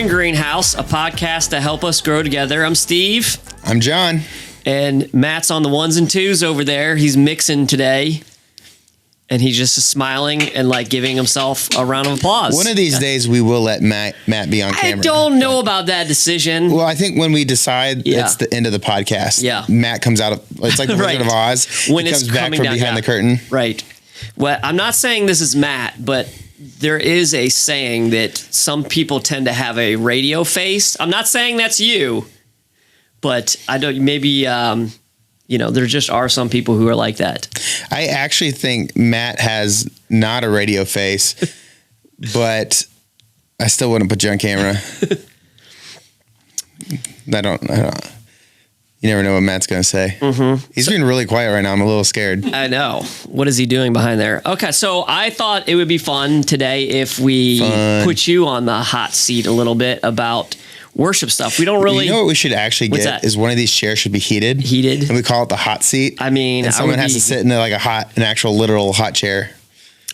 in Greenhouse, a podcast to help us grow together. I'm Steve. I'm John. And Matt's on the ones and twos over there. He's mixing today. And he's just smiling and like giving himself a round of applause. One of these days we will let Matt be on camera. I don't know about that decision. Well, I think when we decide it's the end of the podcast, Matt comes out of, it's like the Wizard of Oz. When he it's comes back coming from down, behind the curtain. Right. Well, I'm not saying this is Matt, but there is a saying that some people tend to have a radio face. I'm not saying that's you, but I don't, maybe, there just are some people who are like that. I actually think Matt has not a radio face, but I still wouldn't put you on camera. I don't. You never know what Matt's going to say. Mm-hmm. He's being really quiet right now. I'm a little scared. I know. What is he doing behind there? Okay, so I thought it would be fun today if we put you on the hot seat a little bit about worship stuff. We don't really... You know what we should actually get is one of these chairs should be heated. Heated. And we call it the hot seat. I mean... And someone has to sit in like an actual literal hot chair.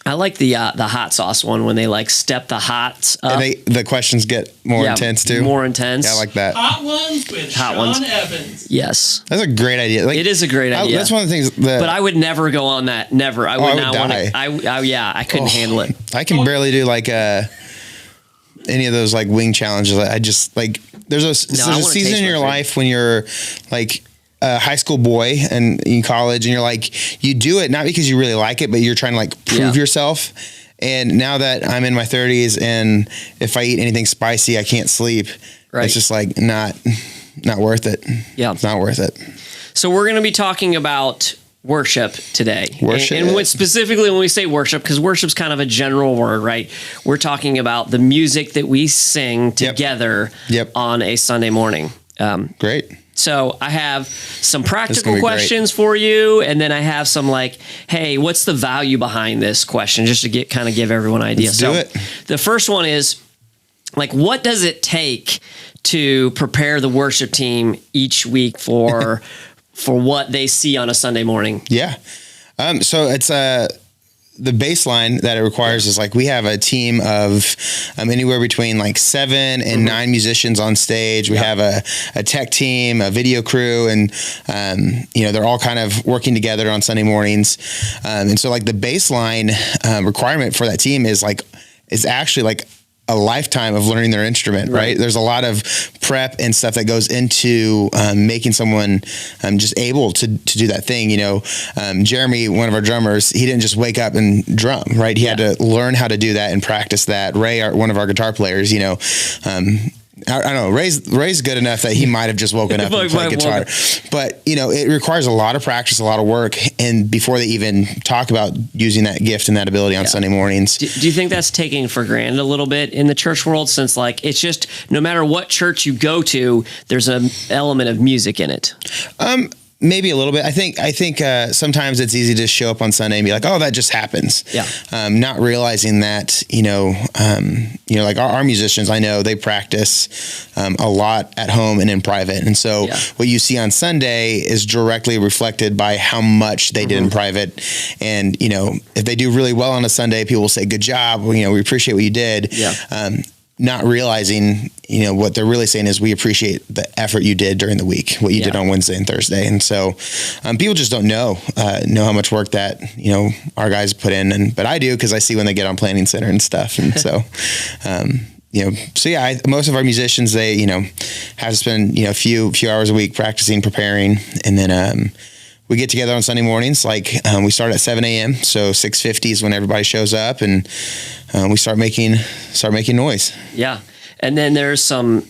I like the hot sauce one when they like step the hots up. And the questions get more intense too. More intense. Yeah, I like that. Hot ones with Sean Evans. Yes. That's a great idea. Like, it is a great idea. That's one of the things that... But I would never go on that. Never. I would not want to... I couldn't handle it. I can barely do like any of those like wing challenges. I just like... There's a season in your life when you're like... a high school boy and in college and you're like, you do it not because you really like it, but you're trying to like prove yourself. And now that I'm in my 30s and if I eat anything spicy, I can't sleep. Right. It's just like not worth it. Yeah. It's not worth it. So we're going to be talking about worship today. Worship. And specifically when we say worship, because worship's kind of a general word, right? We're talking about the music that we sing together on a Sunday morning. Great. So I have some practical questions for you, and then I have some like, hey, what's the value behind this question, just to give everyone an idea. Let's do it. The first one is like, what does it take to prepare the worship team each week for what they see on a Sunday morning? Yeah. So it's the baseline that it requires is like we have a team of anywhere between like 7 and 9 musicians on stage. We have a tech team, a video crew, and they're all kind of working together on Sunday mornings. And so like the baseline requirement for that team is actually like a lifetime of learning their instrument, right? There's a lot of prep and stuff that goes into making someone just able to do that thing. Jeremy, one of our drummers, he didn't just wake up and drum, right? He had to learn how to do that and practice that. Ray, one of our guitar players, I don't know. Ray's good enough that he might have just woken up and played guitar, but it requires a lot of practice, a lot of work, and before they even talk about using that gift and that ability on Sunday mornings. Do you think that's taken for granted a little bit in the church world, since like it's just no matter what church you go to, there's an element of music in it? Maybe a little bit. I think sometimes it's easy to show up on Sunday and be like, oh, that just happens. Yeah. Not realizing that, like our musicians, I know they practice a lot at home and in private. And so what you see on Sunday is directly reflected by how much they did in private. And, if they do really well on a Sunday, people will say, good job. We appreciate what you did. Yeah. Not realizing, what they're really saying is we appreciate the effort you did during the week, what you did on Wednesday and Thursday. And so people just don't know how much work that, our guys put in. But I do, because I see when they get on Planning Center and stuff. And so, most of our musicians, they, have to spend, a few hours a week practicing, preparing. And then we get together on Sunday mornings, we start at 7 a.m. So 6:50 is when everybody shows up, and we start making noise. Yeah. And then there's some,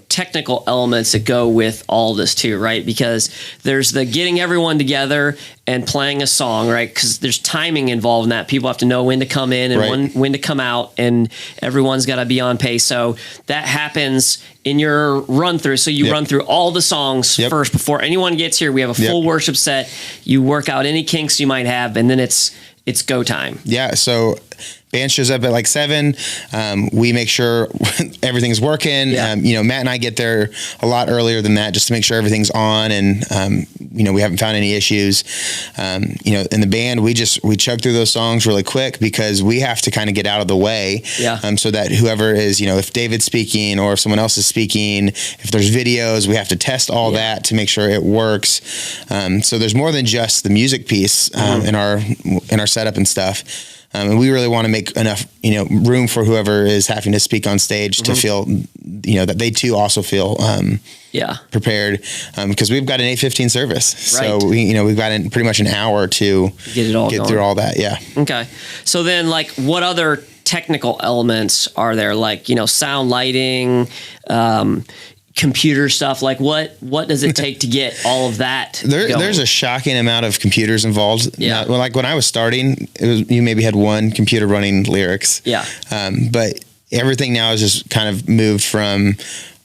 technical elements that go with all this too, right? Because there's the getting everyone together and playing a song, right? Because there's timing involved in that. People have to know when to come in and when to come out, and everyone's got to be on pace. So that happens in your run through. So you run through all the songs first before anyone gets here. We have a full worship set. You work out any kinks you might have, and then it's go time. Yeah. So band shows up at like 7. We make sure everything's working. Yeah. Matt and I get there a lot earlier than that just to make sure everything's on, and we haven't found any issues. In the band, we chug through those songs really quick because we have to kind of get out of the way. Yeah. So that whoever is, if David's speaking or if someone else is speaking, if there's videos, we have to test all that to make sure it works. So there's more than just the music piece in our setup and stuff. And we really want to make enough, room for whoever is having to speak on stage to feel, that they too also feel prepared, because we've got an 8:15 service. Right. So we've got pretty much an hour to get through all that. Yeah. Okay. So then, like, what other technical elements are there? Like, sound, lighting, computer stuff. Like, what does it take to get all of that going? There's a shocking amount of computers involved. Yeah. Now, like when I was starting, you maybe had one computer running lyrics. Yeah. But everything now is just kind of moved from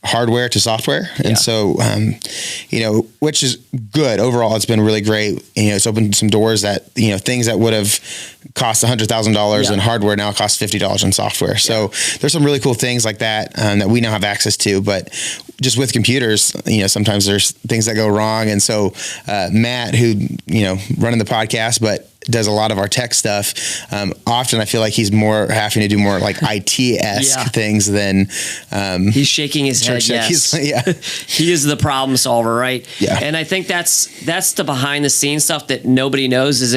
hardware to software. And so, which is good overall. It's been really great. It's opened some doors that, things that would have cost $100,000 in hardware now cost $50 in software. So there's some really cool things like that, that we now have access to, but just with computers, sometimes there's things that go wrong. And so, Matt, who, running the podcast, but does a lot of our tech stuff. Often I feel like he's more having to do more like IT-esque things than, he's shaking his head. Yes. He is the problem solver, right? Yeah. And I think that's the behind the scenes stuff that nobody knows, is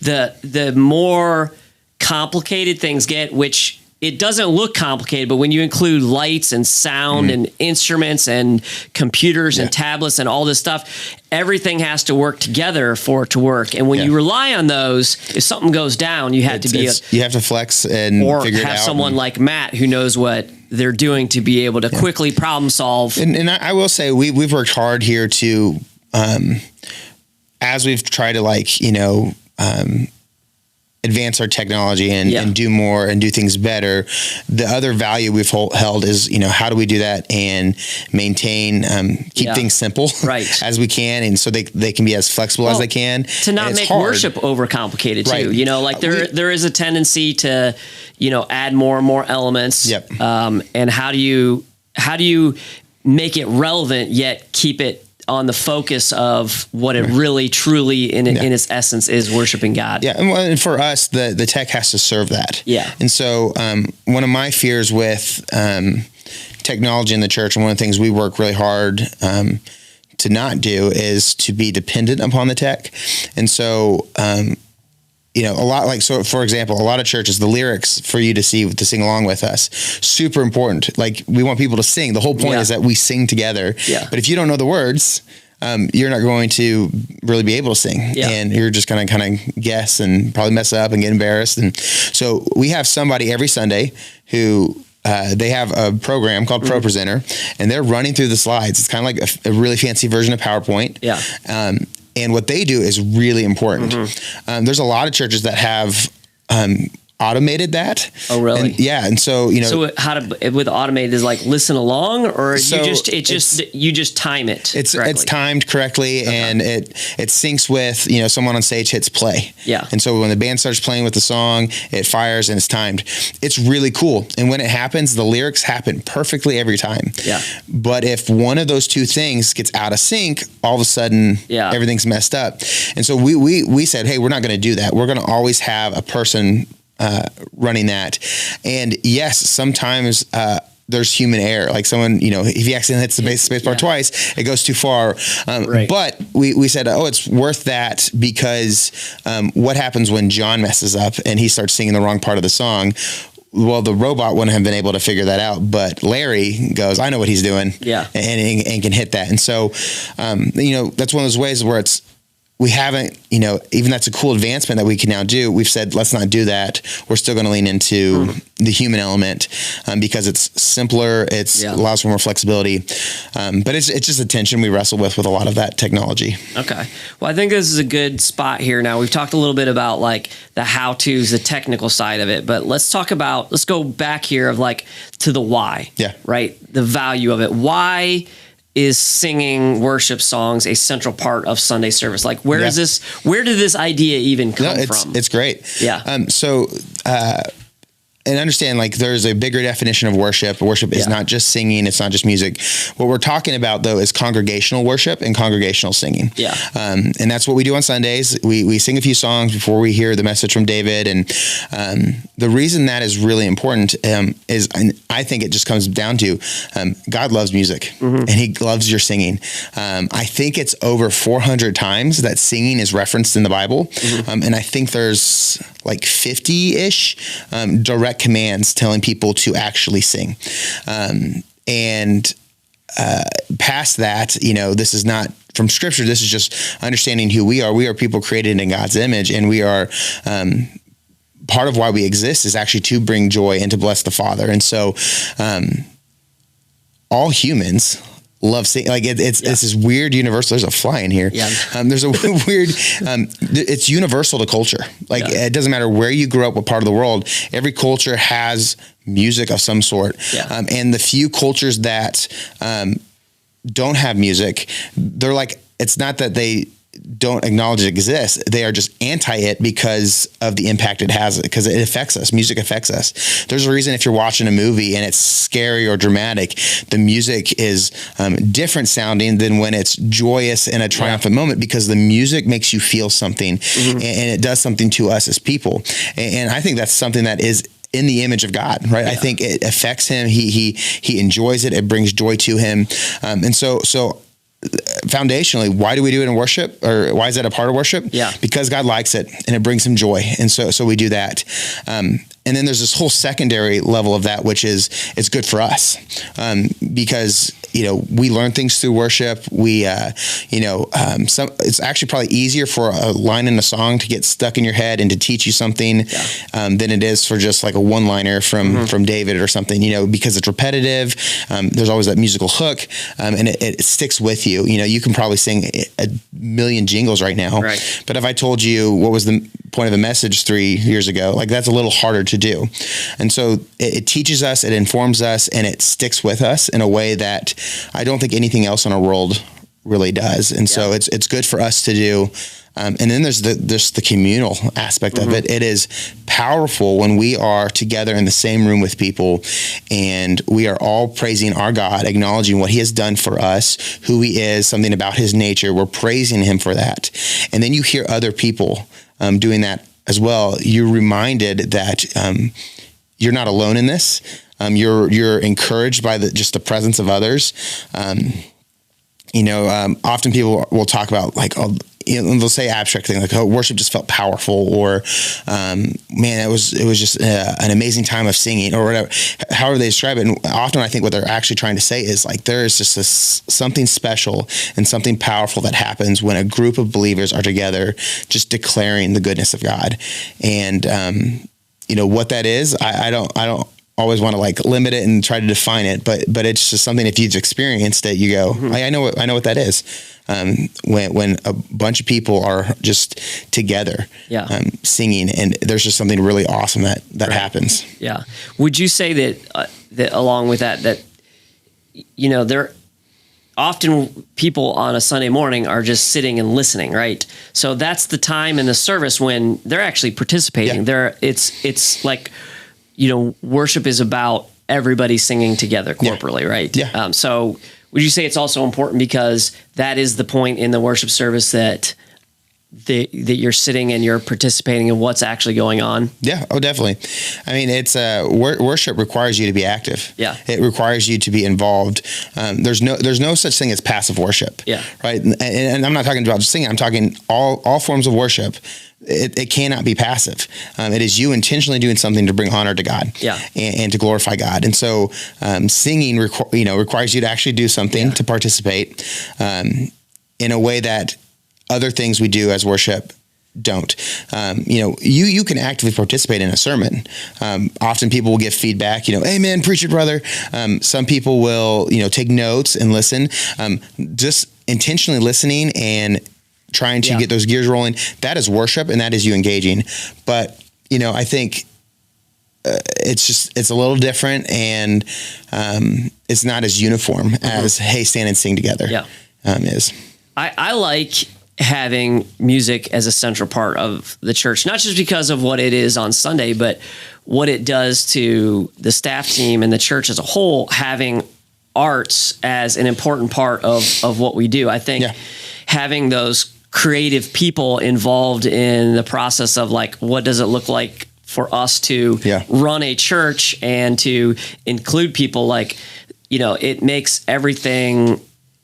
that the more complicated things get, which it doesn't look complicated, but when you include lights and sound and instruments and computers and tablets and all this stuff, everything has to work together for it to work. And when you rely on those, if something goes down, you have to flex and figure it out. Or have someone like Matt who knows what they're doing to be able to quickly problem solve. And I will say we've worked hard here to, as we've tried to advance our technology and do more and do things better. The other value we've held is, how do we do that and maintain, keep things simple as we can. And so they can be as flexible as they can. To not make worship overcomplicated too, there is a tendency to, add more and more elements. Yep. And how do you make it relevant yet keep it on the focus of what it really, truly, in its essence, is worshiping God. Yeah, and for us, the tech has to serve that. Yeah. And so one of my fears with technology in the church, and one of the things we work really hard to not do, is to be dependent upon the tech. And so, for example, a lot of churches, the lyrics for you to sing along with us, super important. Like, we want people to sing. The whole point is that we sing together. Yeah. But if you don't know the words, you're not going to really be able to sing. Yeah. And you're just going to kind of guess and probably mess up and get embarrassed. And so we have somebody every Sunday who they have a program called Pro Presenter, and they're running through the slides. It's kind of like a really fancy version of PowerPoint. Yeah. And what they do is really important. There's a lot of churches that have automated that. Oh, really? And so So with automated is like listen along, or you just time it. It's timed correctly, and it syncs with someone on stage hits play. Yeah. And so when the band starts playing with the song, it fires and it's timed. It's really cool. And when it happens, the lyrics happen perfectly every time. Yeah. But if one of those two things gets out of sync, all of a sudden everything's messed up. And so we said, hey, we're not going to do that. We're going to always have a person running that. And yes, sometimes there's human error. Like someone, if he accidentally hits the space bar twice, it goes too far. But we said, it's worth that, because what happens when John messes up and he starts singing the wrong part of the song? Well, the robot wouldn't have been able to figure that out, but Larry goes, I know what he's doing. Yeah. And can hit that. And so, that's one of those ways where we haven't, even that's a cool advancement that we can now do. We've said, let's not do that. We're still going to lean into the human element, because it's simpler. It allows for more flexibility. But it's just a tension we wrestle with a lot of that technology. Okay. Well, I think this is a good spot here. Now, we've talked a little bit about like the how-tos, the technical side of it, but let's go back here of like to the why. Yeah. Right. The value of it. Why is singing worship songs a central part of Sunday service? Like, where did this idea even come from? It's great. Yeah. So and understand, like, there's a bigger definition of worship. Worship is not just singing. It's not just music. What we're talking about, though, is congregational worship and congregational singing. Yeah. And that's what we do on Sundays. We sing a few songs before we hear the message from David. And the reason that is really important is, and I think it just comes down to, God loves music, and he loves your singing. I think it's over 400 times that singing is referenced in the Bible. And I think there's like 50-ish direct commands telling people to actually sing. And past that, this is not from Scripture. This is just understanding who we are. We are people created in God's image, and we are part of why we exist is actually to bring joy and to bless the Father. And so all humans love singing. Like it's this weird universal. There's a fly in here. Yeah. There's a weird. It's universal to culture. Like it doesn't matter where you grew up, what part of the world. Every culture has music of some sort. Yeah. And the few cultures that don't have music, they're like, it's not that they don't acknowledge it exists. They are just anti it because of the impact it has, because it affects us. Music affects us. There's a reason if you're watching a movie and it's scary or dramatic, the music is different sounding than when it's joyous and a triumphant moment, because the music makes you feel something and it does something to us as people. And I think that's something that is in the image of God, right? Yeah. I think it affects him. He enjoys it. It brings joy to him. And so foundationally, why do we do it in worship, or why is that a part of worship? Yeah. Because God likes it and it brings him joy. And so we do that. And then there's this whole secondary level of that, which is it's good for us. Because, we learn things through worship. We, it's actually probably easier for a line in a song to get stuck in your head and to teach you something than it is for just like a one-liner from David or something, because it's repetitive. There's always that musical hook, and it sticks with you. You can probably sing a million jingles right now, right? But if I told you what was the point of the message 3 years ago, like that's a little harder to do. And so it teaches us, it informs us, and it sticks with us in a way that I don't think anything else in our world really does. And so it's good for us to do. And then there's the communal aspect of it. It is powerful when we are together in the same room with people and we are all praising our God, acknowledging what he has done for us, who he is, something about his nature. We're praising him for that. And then you hear other people doing that as well. You're reminded that you're not alone in this. You're encouraged by just the presence of others. Often people will talk about like, they'll say abstract things like, worship just felt powerful, or, it was just an amazing time of singing, or whatever, however they describe it. And often I think what they're actually trying to say is like, there is just something special and something powerful that happens when a group of believers are together, just declaring the goodness of God. And, what that is, I don't always want to like limit it and try to define it, but it's just something, if you've experienced it, you go, I know what that is. When a bunch of people are just together, singing, and there's just something really awesome that happens. Yeah. Would you say that along with that, there often people on a Sunday morning are just sitting and listening, right? So that's the time in the service when they're actually participating. It's like, worship is about everybody singing together corporately, right? Yeah. So would you say it's also important because that is the point in the worship service that you're sitting and you're participating in what's actually going on? Yeah. Oh, definitely. I mean, it's worship requires you to be active. Yeah. It requires you to be involved. There's no such thing as passive worship. Yeah. Right. And I'm not talking about just singing. I'm talking all forms of worship. It cannot be passive. It is you intentionally doing something to bring honor to God, and to glorify God. And so, singing, requires you to actually do something to participate, in a way that other things we do as worship don't. You can actively participate in a sermon. Often people will give feedback, amen, preach it, brother. Some people will, take notes and listen. Just intentionally listening and trying to get those gears rolling. That is worship, and that is you engaging. But, I think it's a little different, and it's not as uniform as, hey, stand and sing together is. I like having music as a central part of the church, not just because of what it is on Sunday, but what it does to the staff team and the church as a whole, having arts as an important part of what we do. I think having those creative people involved in the process of like, what does it look like for us to run a church and to include people, like, you know, it makes everything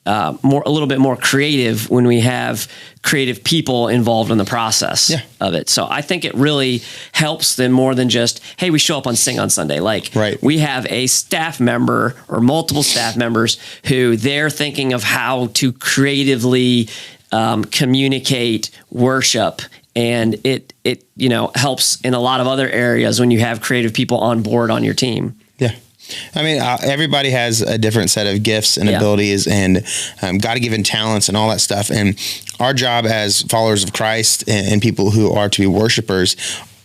a little bit more creative when we have creative people involved in the process of it. So I think it really helps them more than just, hey, we show up on Sing on Sunday. Like we have a staff member or multiple staff members who they're thinking of how to creatively communicate worship. And it you know, helps in a lot of other areas when you have creative people on board on your team. Yeah. I mean, everybody has a different set of gifts and abilities and God-given talents and all that stuff. And our job as followers of Christ and people who are to be worshipers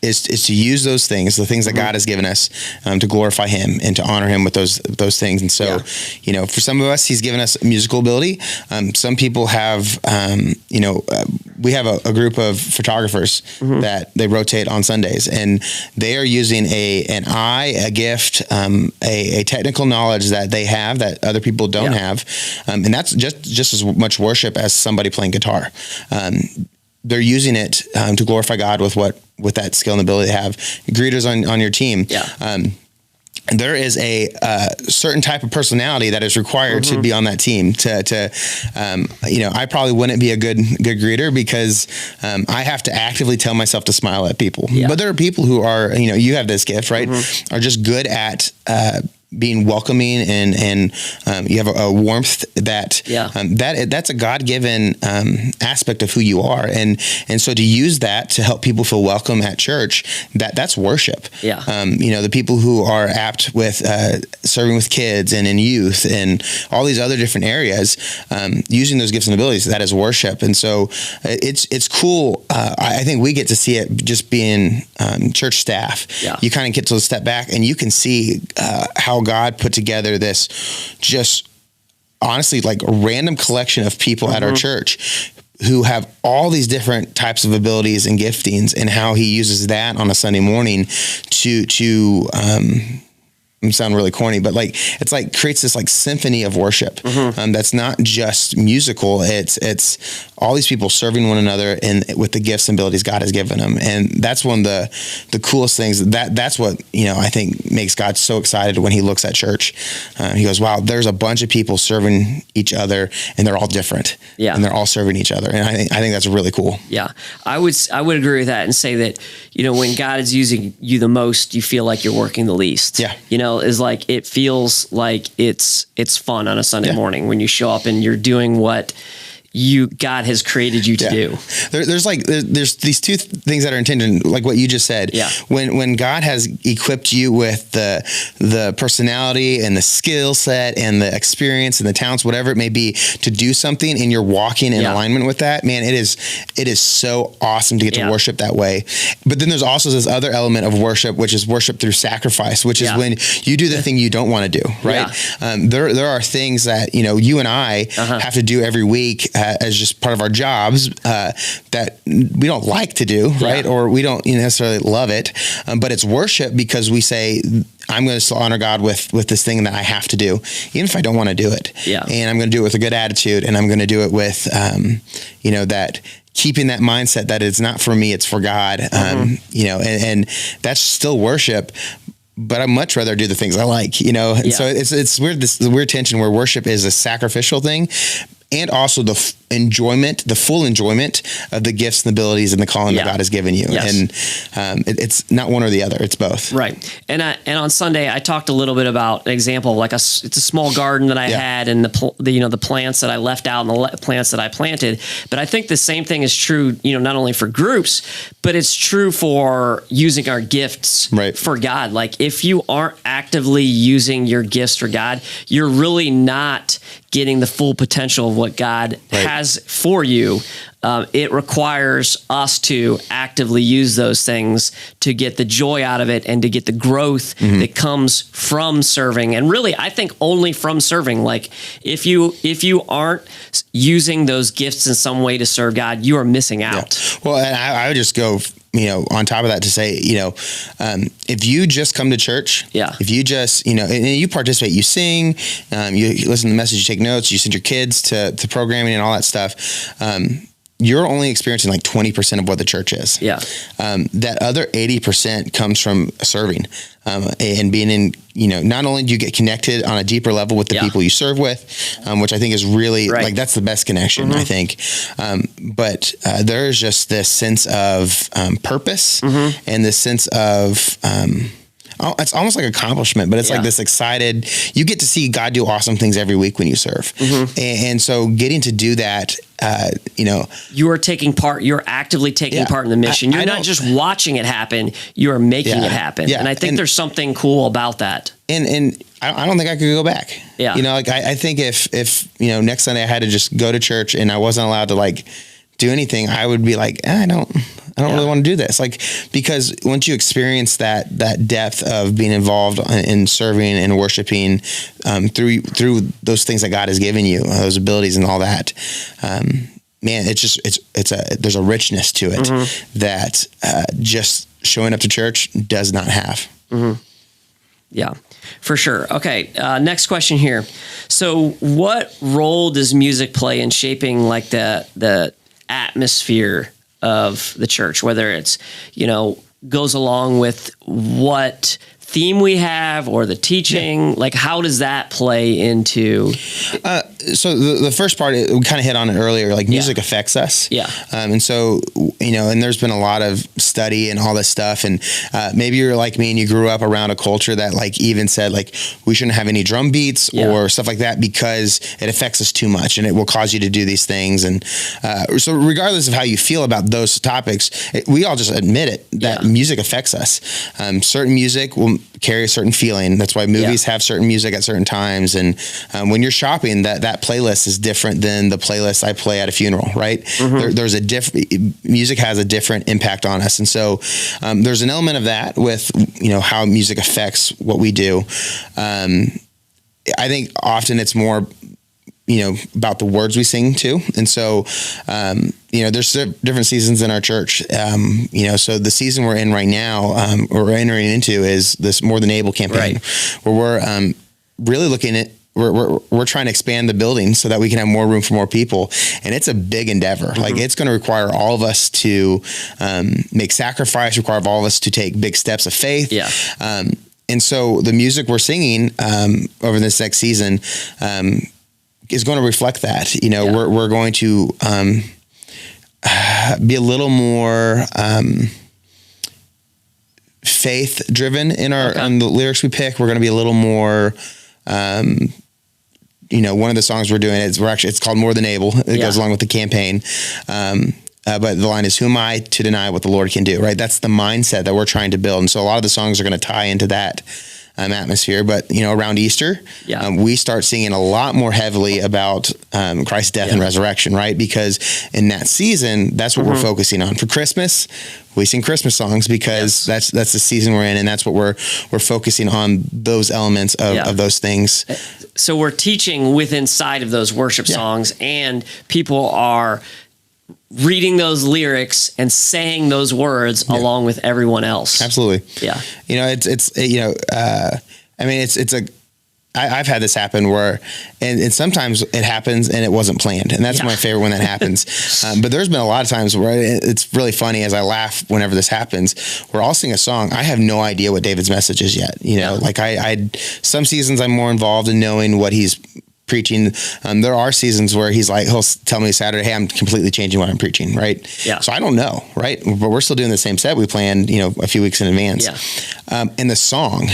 is to use those things, the things that God has given us, to glorify Him and to honor Him with those things. And so, you know, for some of us, He's given us musical ability. Some people have, you know, we have a group of photographers that they rotate on Sundays, and they are using an eye, a gift, a technical knowledge that they have that other people don't have, and that's just as much worship as somebody playing guitar. They're using it to glorify God with that skill and ability they have. Greeters on your team. There is a certain type of personality that is required to be on that team. To you know, I probably wouldn't be a good greeter because I have to actively tell myself to smile at people. But there are people who are, you know, you have this gift, right? Are just good at being welcoming and you have a warmth that that's a God-given aspect of who you are, and so to use that to help people feel welcome at church, that's worship. You know, the people who are apt with serving with kids and in youth and all these other different areas, using those gifts and abilities, that is worship. And so it's cool. I think we get to see it just being church staff. You kind of get to step back and you can see how God put together this just honestly like a random collection of people at our church who have all these different types of abilities and giftings, and how He uses that on a Sunday morning to sound really corny, but like it's like creates this like symphony of worship that's not just musical. It's all these people serving one another and with the gifts and abilities God has given them, and that's one of the coolest things. That's what, you know, I think makes God so excited when He looks at church. He goes, "Wow, there's a bunch of people serving each other, and they're all different, and they're all serving each other." And I think that's really cool. I would agree with that and say that, you know, when God is using you the most, you feel like you're working the least. You know, is like it feels like it's fun on a Sunday morning when you show up and you're doing what God has created you to do. There's these two things that are intended, like what you just said. When God has equipped you with the personality and the skill set and the experience and the talents, whatever it may be, to do something, and you're walking in alignment with that, man, it is so awesome to get to worship that way. But then there's also this other element of worship, which is worship through sacrifice, which is when you do the thing you don't want to do, right? There are things that, you know, you and I have to do every week as just part of our jobs that we don't like to do, right? Or we don't necessarily love it, but it's worship because we say, I'm going to honor God with this thing that I have to do, even if I don't want to do it. And I'm going to do it with a good attitude, and I'm going to do it with, you know, that keeping that mindset that it's not for me, it's for God. You know, and that's still worship. But I'd much rather do the things I like, you know? And so it's weird, this weird tension where worship is a sacrificial thing, and also the full enjoyment of the gifts and abilities and the calling that God has given you. And it's not one or the other, it's both. Right. And on Sunday, I talked a little bit about an example of like it's a small garden that I had, and the plants that I left out and the plants that I planted. But I think the same thing is true, you know, not only for groups, but it's true for using our gifts for God. Like if you aren't actively using your gifts for God, you're really not getting the full potential of what God has has for you, it requires us to actively use those things to get the joy out of it and to get the growth that comes from serving. And really, I think only from serving. Like if you aren't using those gifts in some way to serve God, you are missing out. Yeah. Well, and I would just go, on top of that to say, if you just come to church, if you just, and you participate, you sing, you listen to the message, you take notes, you send your kids to programming and all that stuff. You're only experiencing like 20% of what the church is. Yeah. That other 80% comes from serving, and being in, not only do you get connected on a deeper level with the people you serve with, which I think is really like, that's the best connection, I think. But there's just this sense of purpose and this sense of, it's almost like accomplishment, but it's like this excited, you get to see God do awesome things every week when you serve. And so getting to do that, you are taking part, you're actively taking part in the mission. You're not just watching it happen, you are making it happen. And I think there's something cool about that. And I don't think I could go back. Yeah. I think if next Sunday I had to just go to church and I wasn't allowed to like do anything, I would be like, I don't really want to do this. Like, because once you experience that depth of being involved in serving and worshiping, through those things that God has given you, those abilities and all that, man, there's a richness to it that, just showing up to church does not have. Yeah, for sure. Okay. Next question here. So what role does music play in shaping like the atmosphere of the church, whether it's, goes along with what theme we have or the teaching? Like, how does that play into? So the first part, we kind of hit on it earlier, like music affects us. Yeah. And so, and there's been a lot of study and all this stuff. And maybe you're like me and you grew up around a culture that like even said like, we shouldn't have any drum beats or stuff like that because it affects us too much and it will cause you to do these things. And so regardless of how you feel about those topics, we all just admit it, that music affects us. Certain music will carry a certain feeling. That's why movies have certain music at certain times. And when you're shopping, that playlist is different than the playlist I play at a funeral, right? There's a music has a different impact on us. And so there's an element of that with, how music affects what we do. I think often it's more, about the words we sing too. And so, there's different seasons in our church. So the season we're in right now, we're entering into is this More Than Able campaign, where we're really looking at, we're trying to expand the building so that we can have more room for more people. And it's a big endeavor. Like it's going to require all of us to make sacrifice, require all of us to take big steps of faith. Yeah. And so the music we're singing over this next season is going to reflect that. We're going to be a little more faith driven in on the lyrics we pick. We're going to be a little more one of the songs we're doing it's called More Than Able. It goes along with the campaign. But the line is, who am I to deny what the Lord can do? Right. That's the mindset that we're trying to build. And so a lot of the songs are going to tie into that atmosphere. But, around Easter, we start singing a lot more heavily about Christ's death and resurrection, right? Because in that season, that's what we're focusing on. For Christmas, we sing Christmas songs because that's the season we're in, and that's what we're focusing on, those elements of those things. So we're teaching within inside of those worship songs, and people are reading those lyrics and saying those words along with everyone else. Absolutely. Yeah. I've had this happen where, and sometimes it happens and it wasn't planned. And that's my favorite when that happens. But there's been a lot of times where it's really funny as I laugh whenever this happens, where I'll sing a song. I have no idea what David's message is yet. Like some seasons I'm more involved in knowing what he's preaching. There are seasons where he'll tell me Saturday, hey, I'm completely changing what I'm preaching. Right. Yeah. So I don't know. Right. But we're still doing the same set we planned, a few weeks in advance. Yeah. And the song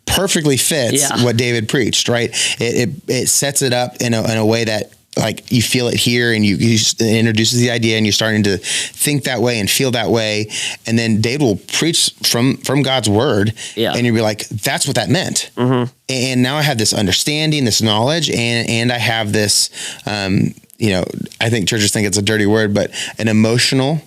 perfectly fits what David preached, right? It sets it up in a way that like you feel it here, and it introduces the idea, and you're starting to think that way and feel that way. And then David will preach from God's word, and you'll be like, that's what that meant. And now I have this understanding, this knowledge, and I have this I think churches think it's a dirty word, but an emotional,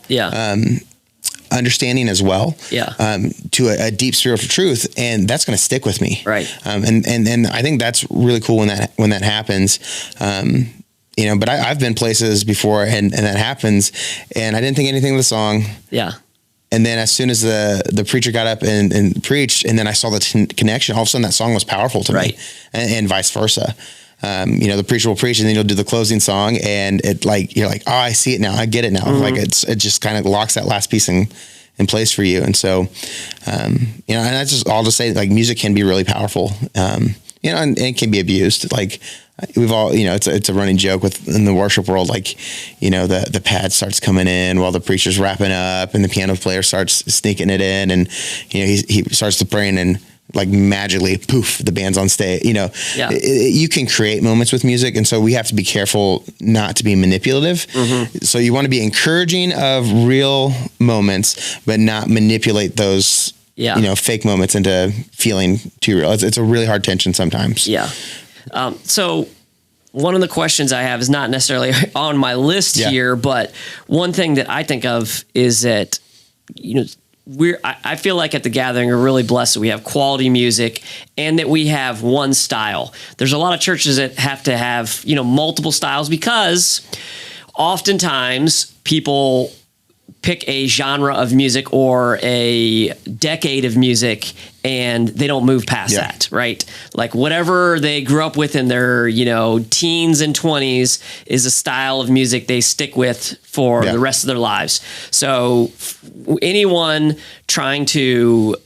understanding as well, to a deep spiritual truth, and that's going to stick with me, right? And I think that's really cool when that happens. But I've been places before, and that happens, and I didn't think anything of the song, And then as soon as the preacher got up and preached, and then I saw the connection, all of a sudden that song was powerful to me, and vice versa. The preacher will preach, and then you'll do the closing song, and it you're like, oh, I see it now, I get it now. Mm-hmm. Like it just kind of locks that last piece in place for you. And so, and that's just all to say, like, music can be really powerful, and it can be abused. Like we've all, it's a running joke in the worship world. Like, the pad starts coming in while the preacher's wrapping up, and the piano player starts sneaking it in, and he starts to pray, and like magically, poof, the band's on stage. You can create moments with music, and so we have to be careful not to be manipulative. Mm-hmm. So you want to be encouraging of real moments, but not manipulate those, fake moments into feeling too real. It's a really hard tension sometimes. Yeah. So one of the questions I have is not necessarily on my list here, but one thing that I think of is that, I feel like at the gathering we're really blessed that we have quality music and that we have one style. There's a lot of churches that have to have, multiple styles, because oftentimes people pick a genre of music or a decade of music and they don't move past that, right? Like whatever they grew up with in their, teens and 20s is a style of music they stick with for the rest of their lives. So anyone trying to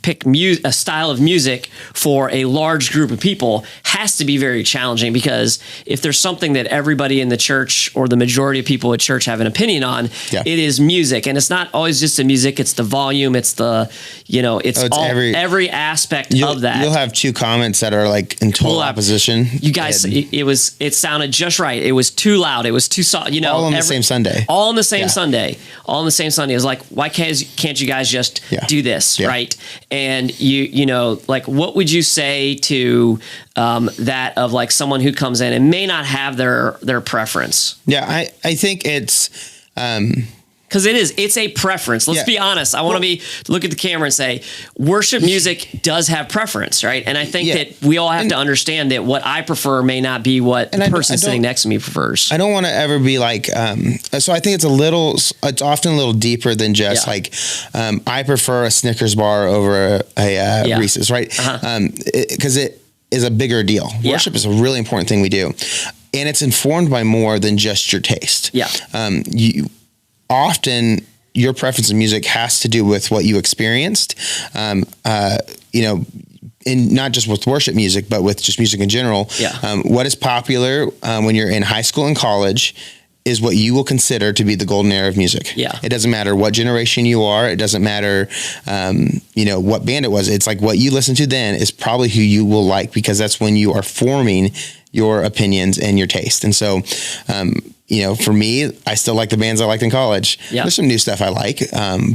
pick a style of music for a large group of people has to be very challenging, because if there's something that everybody in the church or the majority of people at church have an opinion on, it is music. And it's not always just the music, it's the volume, it's the, every aspect of that. You'll have two comments that are like in total opposition. You guys, it sounded just right. It was too loud. It was too soft, all on the same Sunday. All on the same Sunday. All on the same Sunday. It was like, why can't you guys just do this? Right. And what would you say to that of like someone who comes in and may not have their preference? Yeah, I think it's because it's a preference. Let's be honest. I want to look at the camera and say worship music does have preference, right? And I think that we all have to understand that what I prefer may not be what the person sitting next to me prefers. I don't want to ever be like, so I think it's often a little deeper than just like, I prefer a Snickers bar over a Reese's, right? Because it is a bigger deal. Worship is a really important thing we do. And it's informed by more than just your taste. Often your preference in music has to do with what you experienced, in not just with worship music, but with just music in general. What is popular when you're in high school and college is what you will consider to be the golden era of music. It doesn't matter what generation you are. It doesn't matter, what band it was. It's like what you listen to then is probably who you will like, because that's when you are forming your opinions and your taste. And so, for me, I still like the bands I liked in college. There's some new stuff I like,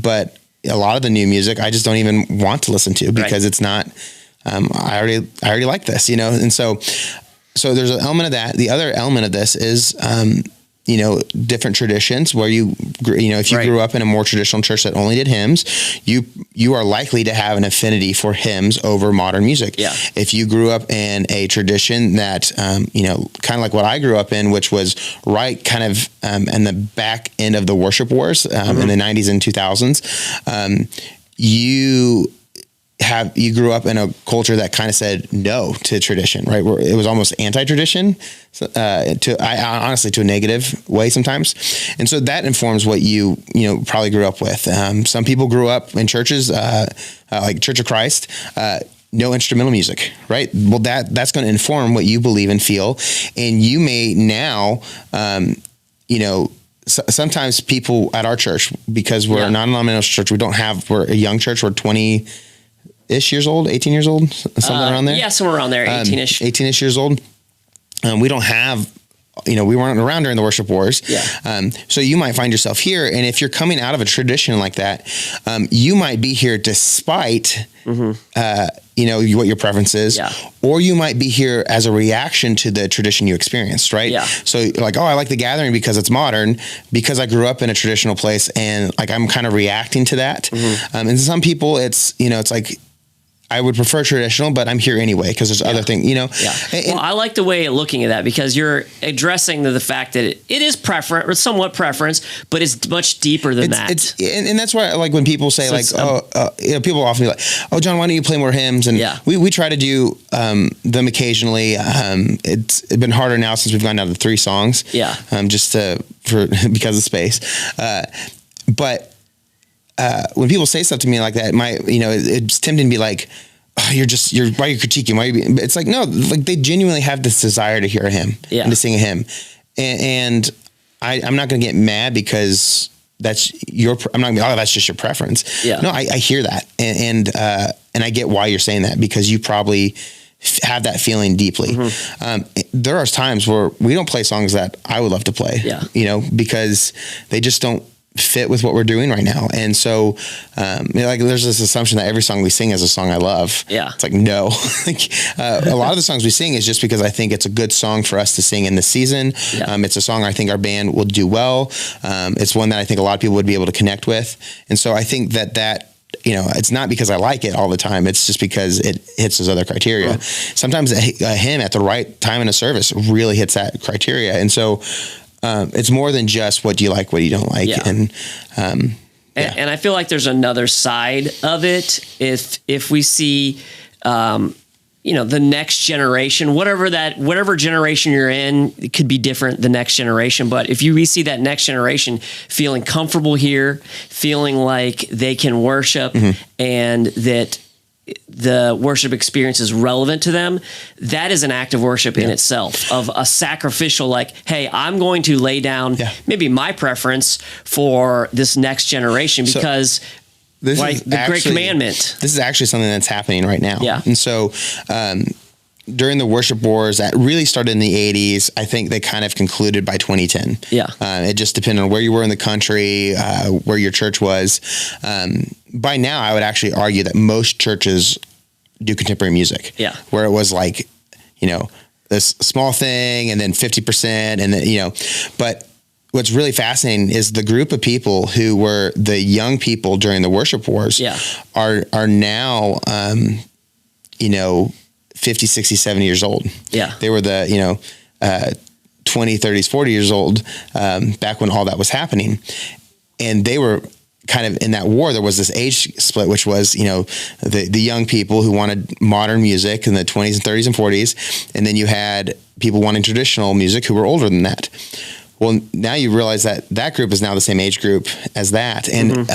but a lot of the new music I just don't even want to listen to, because it's not. I already like this, and so there's an element of that. The other element of this is, different traditions where if you grew up in a more traditional church that only did hymns, you are likely to have an affinity for hymns over modern music. If you grew up in a tradition that, kind of like what I grew up in, which was kind of in the back end of the worship wars in the 90s and 2000s, you grew up in a culture that kind of said no to tradition, right? Where it was almost anti-tradition, honestly, to a negative way sometimes. And so that informs what you probably grew up with. Some people grew up in churches, like Church of Christ, no instrumental music, right? Well, that's going to inform what you believe and feel. And you may now, sometimes people at our church, because we're a non-denominational church, we're a young church, we're 20-ish years old, 18 years old, somewhere around there. Yeah, somewhere around there, 18-ish. 18-ish years old. We don't have we weren't around during the worship wars. Yeah. So you might find yourself here. And if you're coming out of a tradition like that, you might be here despite, what your preference is, Yeah. or you might be here as a reaction to the tradition you experienced, right? Yeah. So like, I like the gathering because it's modern, because I grew up in a traditional place, and like, I'm kind of reacting to that. And some people it's like, I would prefer traditional, but I'm here anyway because there's other things, Yeah. Well, I like the way of looking at that, because you're addressing the fact that it is preference, or somewhat preference, but it's much deeper than that. And that's why, like, when people say people often be like, "Oh, John, why don't you play more hymns?" And Yeah. we try to do them occasionally. It's been harder now since we've gone down to 3 songs. Yeah. Because of space. But when people say stuff to me like that, it's tempting to be like, "Oh, why are you critiquing? Why are you?" It's like, no, like, they genuinely have this desire to hear a hymn and to sing a hymn, and I'm not going to get mad because that's I'm not going to be, "Oh, that's just your preference." Yeah. No, I hear that, and I get why you're saying that, because you probably have that feeling deeply. There are times where we don't play songs that I would love to play, because they just don't fit with what we're doing right now. And so like, there's this assumption that every song we sing is a song I love. Yeah. It's like, no. A lot of the songs we sing is just because I think it's a good song for us to sing in this season. Yeah. It's a song I think our band will do well. It's one that I think a lot of people would be able to connect with. And so I think that it's not because I like it all the time. It's just because it hits those other criteria. Sometimes a hymn at the right time in a service really hits that criteria. And so it's more than just what do you like, what you don't like. Yeah. And I feel like there's another side of it. If we see, the next generation, whatever generation you're in, it could be different the next generation. But if we see that next generation feeling comfortable here, feeling like they can worship, and that the worship experience is relevant to them, that is an act of worship in itself, of a sacrificial, like, hey, I'm going to lay down maybe my preference for this next generation, because the great commandment. This is actually something that's happening right now. Yeah. And so during the worship wars that really started in the 80s, I think they kind of concluded by 2010. Yeah. It just depended on where you were in the country, where your church was. By now, I would actually argue that most churches do contemporary music. Yeah. Where it was like, this small thing, and then 50%, and then, but what's really fascinating is the group of people who were the young people during the worship wars are now, 50, 60, 70 years old. Yeah. They were the, 20, 30s, 40 years old, back when all that was happening. And they were kind of in that war. There was this age split, which was, the young people who wanted modern music in the 20s and 30s and 40s. And then you had people wanting traditional music who were older than that. Well, now you realize that group is now the same age group as that. And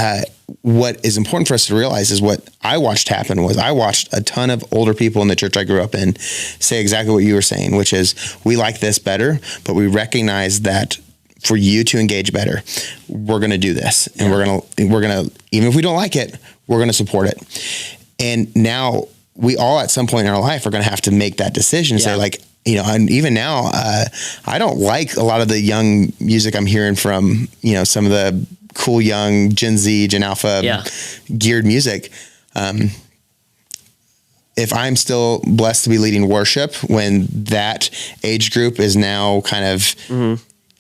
what is important for us to realize is what I watched happen was I watched a ton of older people in the church I grew up in say exactly what you were saying, which is, we like this better, but we recognize that for you to engage better, we're going to do this. And we're going to, even if we don't like it, we're going to support it. And now we all at some point in our life are going to have to make that decision and say, like, and even now, I don't like a lot of the young music I'm hearing from, some of the cool young Gen Z, Gen Alpha geared music. If I'm still blessed to be leading worship when that age group is now kind of,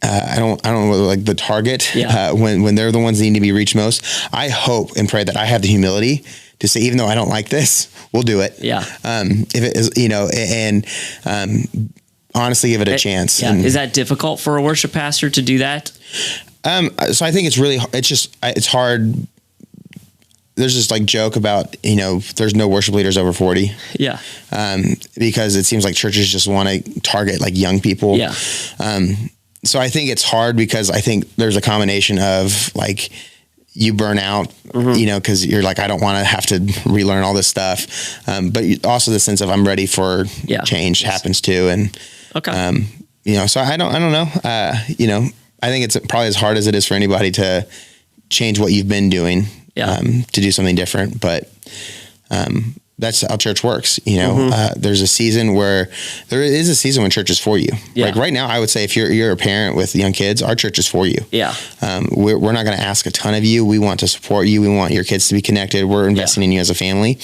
I don't know, like the target, when they're the ones that need to be reached most, I hope and pray that I have the humility to say, even though I don't like this, we'll do it. Yeah. If it is, and honestly give it a chance. Yeah. Is that difficult for a worship pastor to do that? So I think it's hard. There's this like joke about, there's no worship leaders over 40. Yeah. Because it seems like churches just want to target like young people. Yeah. So I think it's hard because I think there's a combination of like, you burn out, because you're like, I don't want to have to relearn all this stuff. But also the sense of I'm ready for change happens too. And, so I don't know. I think it's probably as hard as it is for anybody to change what you've been doing, to do something different. But that's how church works. There's a season where there is a season when church is for you. Yeah. Like right now, I would say if you're a parent with young kids, our church is for you. Yeah. We're not going to ask a ton of you. We want to support you. We want your kids to be connected. We're investing in you as a family.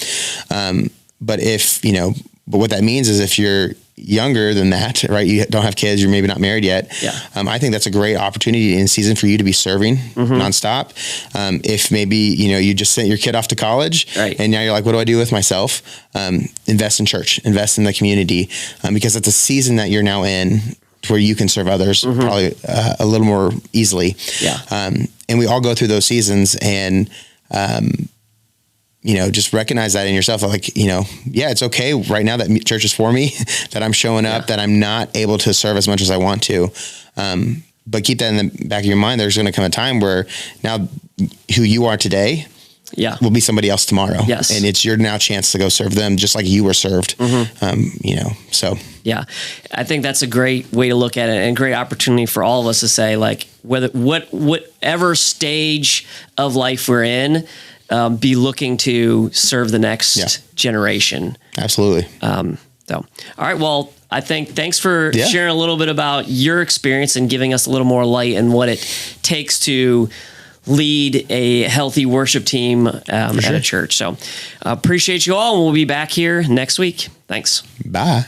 But but what that means is if you're younger than that, right? You don't have kids, you're maybe not married yet. Yeah. I think that's a great opportunity in season for you to be serving nonstop. If maybe, you just sent your kid off to college and now you're like, what do I do with myself? Invest in church, invest in the community, because it's a season that you're now in where you can serve others probably a little more easily. Yeah. And we all go through those seasons and, just recognize that in yourself. Like, it's okay right now that church is for me, that I'm showing up, that I'm not able to serve as much as I want to. But keep that in the back of your mind. There's going to come a time where now who you are today will be somebody else tomorrow. Yes. And it's your now chance to go serve them just like you were served. So. Yeah, I think that's a great way to look at it and a great opportunity for all of us to say, like, whatever stage of life we're in, be looking to serve the next generation. Absolutely. All right. Well, I think thanks for sharing a little bit about your experience and giving us a little more light and what it takes to lead a healthy worship team at a church. So appreciate you all. And we'll be back here next week. Thanks. Bye.